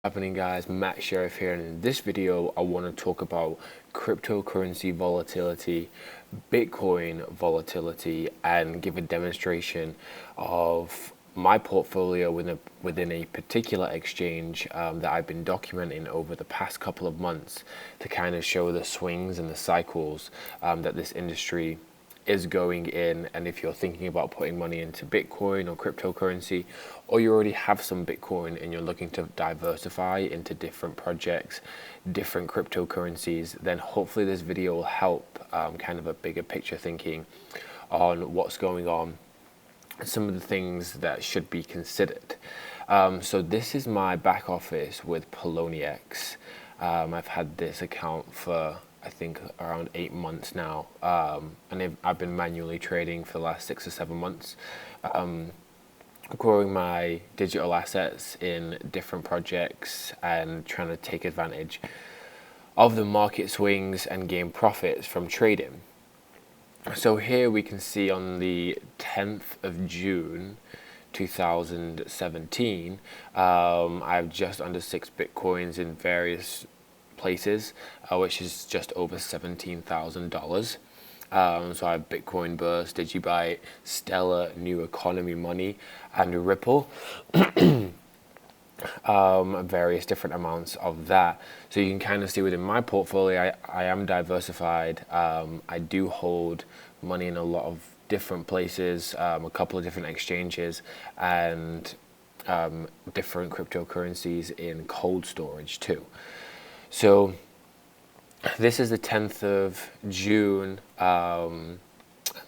Happening, guys? Matt Sheriff here, and in this video I want to talk about cryptocurrency volatility, Bitcoin volatility, and give a demonstration of my portfolio within a particular exchange that I've been documenting over the past couple of months to kind of show the swings and the cycles that this industry is going in. And if you're thinking about putting money into Bitcoin or cryptocurrency, or you already have some Bitcoin and you're looking to diversify into different projects, different cryptocurrencies, then hopefully this video will help kind of a bigger picture thinking on what's going on, some of the things that should be considered. So this is my back office with Poloniex. I've had this account for I think around 8 months now, and I've been manually trading for the last 6 or 7 months, growing my digital assets in different projects and trying to take advantage of the market swings and gain profits from trading. So here we can see on the 10th of June 2017, I have just under 6 Bitcoins in various places, which is just over $17,000. So I have Bitcoin Burst, Digibyte, Stellar, New Economy Money, and Ripple. Various different amounts of that. So you can kind of see within my portfolio, I am diversified. I do hold money in a lot of different places, a couple of different exchanges, and different cryptocurrencies in cold storage too. So this is the 10th of June. Then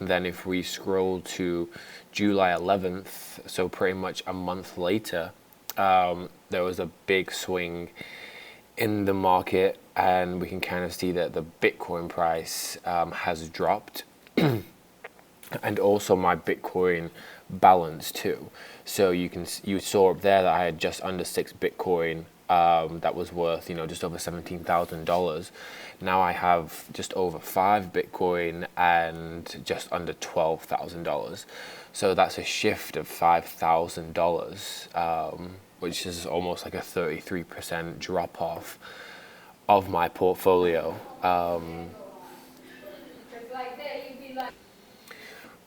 if we scroll to July 11th, so pretty much a month later, there was a big swing in the market, and we can kind of see that the Bitcoin price has dropped, and also my Bitcoin balance too. So you saw up there that I had just under 6 Bitcoin. That was worth, just over $17,000. Now I have just over 5 Bitcoin and just under $12,000. So that's a shift of $5,000, which is almost like a 33% drop off of my portfolio.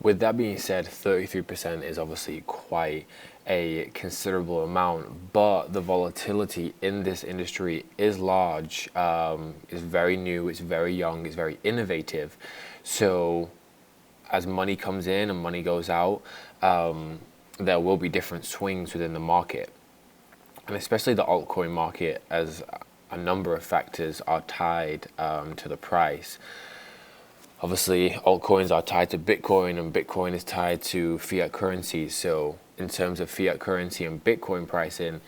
With that being said, 33% is obviously quite a considerable amount, but the volatility in this industry is large, is very new, it's very young, it's very innovative. So as money comes in and money goes out, there will be different swings within the market. And especially the altcoin market, as a number of factors are tied to the price. Obviously, altcoins are tied to Bitcoin, and Bitcoin is tied to fiat currencies. So in terms of fiat currency and Bitcoin pricing,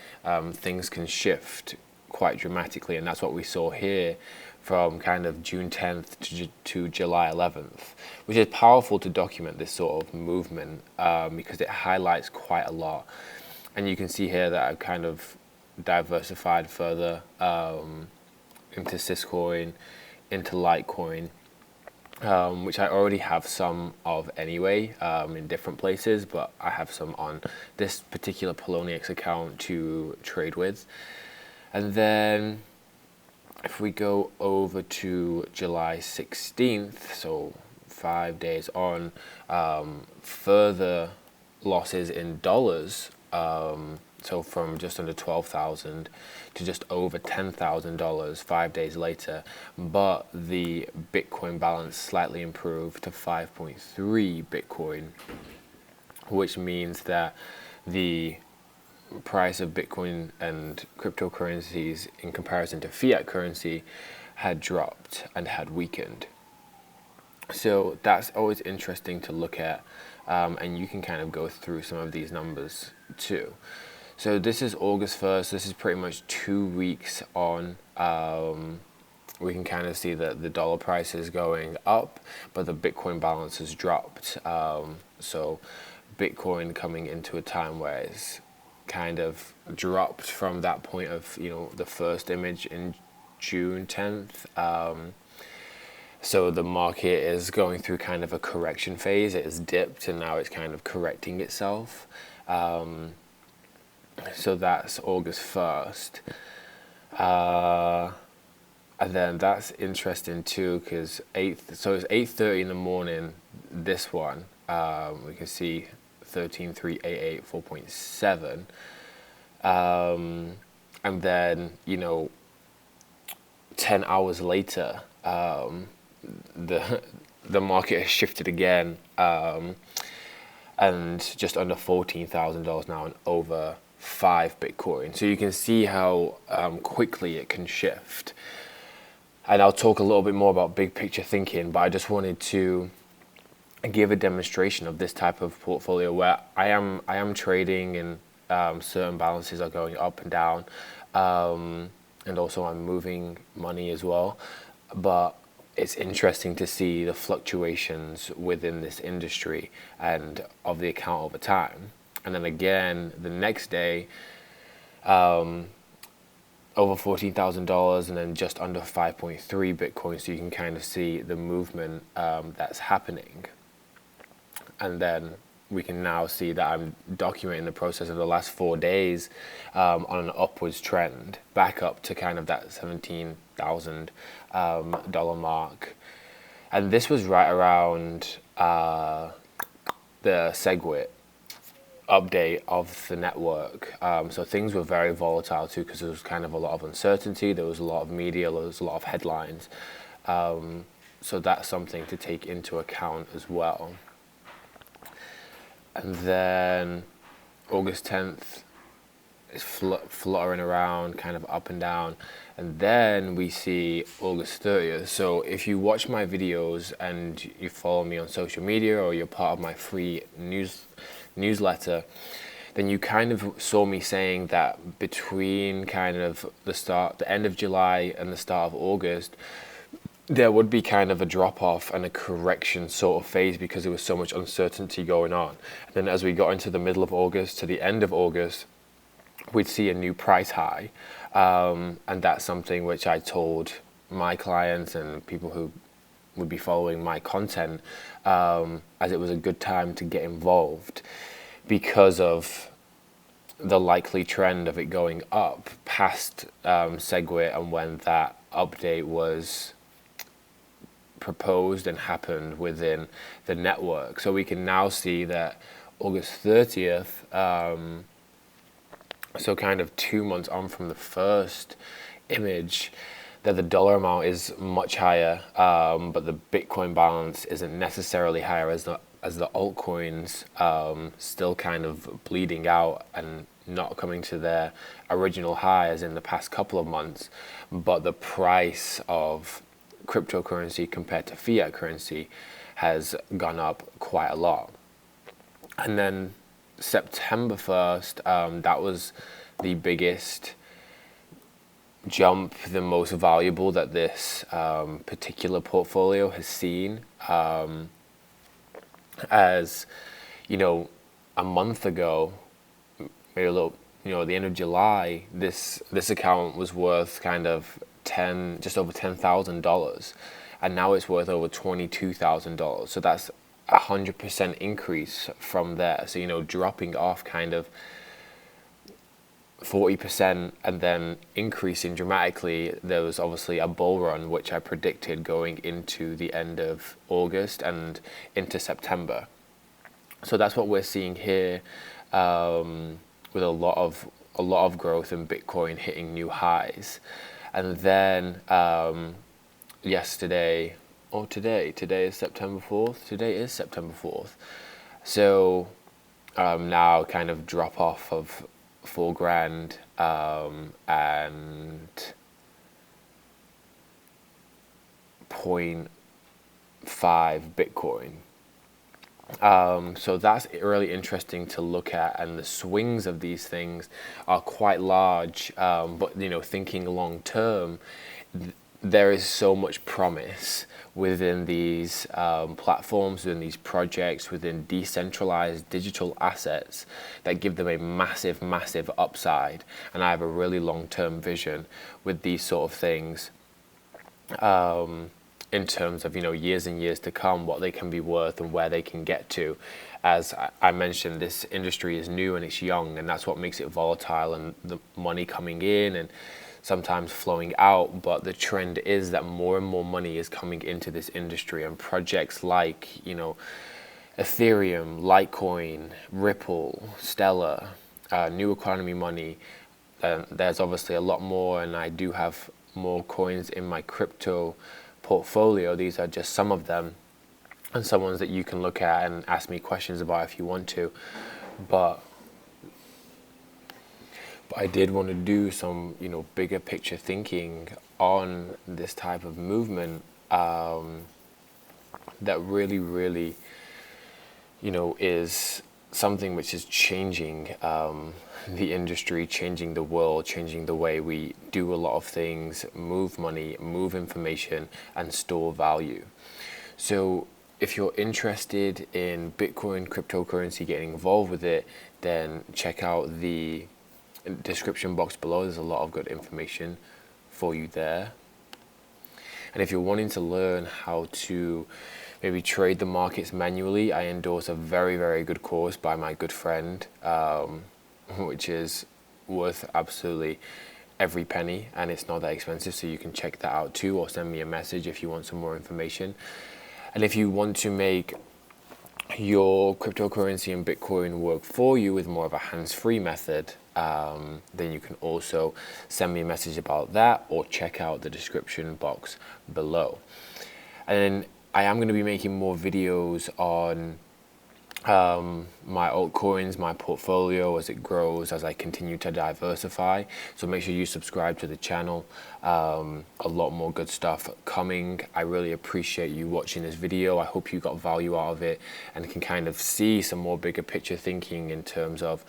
things can shift quite dramatically. And that's what we saw here from kind of June 10th to July 11th, which is powerful to document this sort of movement because it highlights quite a lot. And you can see here that I've kind of diversified further into Syscoin, into Litecoin, which I already have some of anyway in different places, but I have some on this particular Poloniex account to trade with. And then if we go over to July 16th, so 5 days on, further losses in dollars. So from just under 12,000 to just over $10,000 5 days later, but the Bitcoin balance slightly improved to 5.3 Bitcoin, which means that the price of Bitcoin and cryptocurrencies in comparison to fiat currency had dropped and had weakened. So that's always interesting to look at, and you can kind of go through some of these numbers too. So this is August 1st. This is pretty much 2 weeks on. We can kind of see that the dollar price is going up, but the Bitcoin balance has dropped. So Bitcoin coming into a time where it's kind of dropped from that point of, the first image in June 10th. So the market is going through kind of a correction phase. It has dipped and now it's kind of correcting itself. So that's August 1st. Uh, and then that's interesting too, because it's 8:30 in the morning. This one, we can see 13,388 4.7, and then 10 hours later, the the market has shifted again, and just under $14,000 now, and over 5 Bitcoin. So you can see how quickly it can shift. And I'll talk a little bit more about big picture thinking, but I just wanted to give a demonstration of this type of portfolio where I am trading, and certain balances are going up and down, and also I'm moving money as well. But it's interesting to see the fluctuations within this industry and of the account over time. And then again, the next day, over $14,000, and then just under 5.3 Bitcoin. So you can kind of see the movement that's happening. And then we can now see that I'm documenting the process of the last 4 days on an upwards trend, back up to kind of that $17,000 mark. And this was right around the SegWit update of the network. So things were very volatile too, because there was kind of a lot of uncertainty. There was a lot of media, there was a lot of headlines. So that's something to take into account as well. And then August 10th is fluttering around, kind of up and down. And then we see August 30th. So if you watch my videos and you follow me on social media, or you're part of my free newsletter, then you kind of saw me saying that between kind of the end of July and the start of August, there would be kind of a drop off and a correction sort of phase, because there was so much uncertainty going on. And then as we got into the middle of August to the end of August, we'd see a new price high. And that's something which I told my clients and people who would be following my content, as it was a good time to get involved, because of the likely trend of it going up past SegWit, and when that update was proposed and happened within the network. So we can now see that August 30th, so kind of 2 months on from the first image, that the dollar amount is much higher, but the Bitcoin balance isn't necessarily higher, as the altcoins still kind of bleeding out and not coming to their original highs in the past couple of months. But the price of cryptocurrency compared to fiat currency has gone up quite a lot. And then September 1st, that was the biggest jump, the most valuable that this particular portfolio has seen. As a month ago, maybe a little, at the end of July, this account was worth kind of just over $10,000, and now it's worth over $22,000. So that's 100% increase from there. So dropping off kind of 40% and then increasing dramatically. There was obviously a bull run, which I predicted going into the end of August and into September. So that's what we're seeing here, with a lot of growth in Bitcoin hitting new highs. And then today is September 4th. Today is September 4th. So now kind of drop off of $4,000 and 0.5 Bitcoin. So that's really interesting to look at, and the swings of these things are quite large. But thinking long term, there is so much promise within these platforms, within these projects, within decentralized digital assets that give them a massive, massive upside. And I have a really long-term vision with these sort of things. in terms of, years and years to come, what they can be worth and where they can get to. As I mentioned, this industry is new and it's young, and that's what makes it volatile, and the money coming in and sometimes flowing out. But the trend is that more and more money is coming into this industry, and projects like, Ethereum, Litecoin, Ripple, Stellar, new economy money. There's obviously a lot more, and I do have more coins in my crypto portfolio. These are just some of them, and some ones that you can look at and ask me questions about if you want to. But I did want to do some, bigger picture thinking on this type of movement that really, really, is something which is changing the industry, changing the world, changing the way we do a lot of things, move money, move information, and store value. So if you're interested in Bitcoin, cryptocurrency, getting involved with it, then check out the description box below. There's a lot of good information for you there. And if you're wanting to learn how to maybe trade the markets manually, I endorse a very, very good course by my good friend, which is worth absolutely every penny, and it's not that expensive, so you can check that out too, or send me a message if you want some more information. And if you want to make your cryptocurrency and Bitcoin work for you with more of a hands-free method, then you can also send me a message about that, or check out the description box below. And then I am going to be making more videos on my altcoins, my portfolio as it grows, as I continue to diversify. So make sure you subscribe to the channel. A lot more good stuff coming. I really appreciate you watching this video. I hope you got value out of it and can kind of see some more bigger picture thinking in terms of,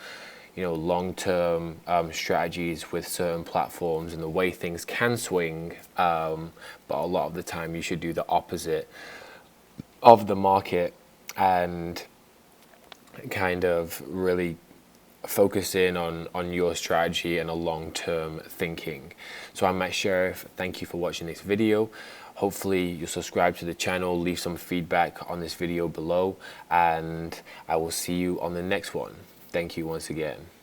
long-term strategies with certain platforms and the way things can swing. But a lot of the time you should do the opposite of the market and kind of really focus in on your strategy and a long-term thinking. So I'm Matt Sheriff. Thank you for watching this video. Hopefully you'll subscribe to the channel, leave some feedback on this video below, and I will see you on the next one. Thank you once again.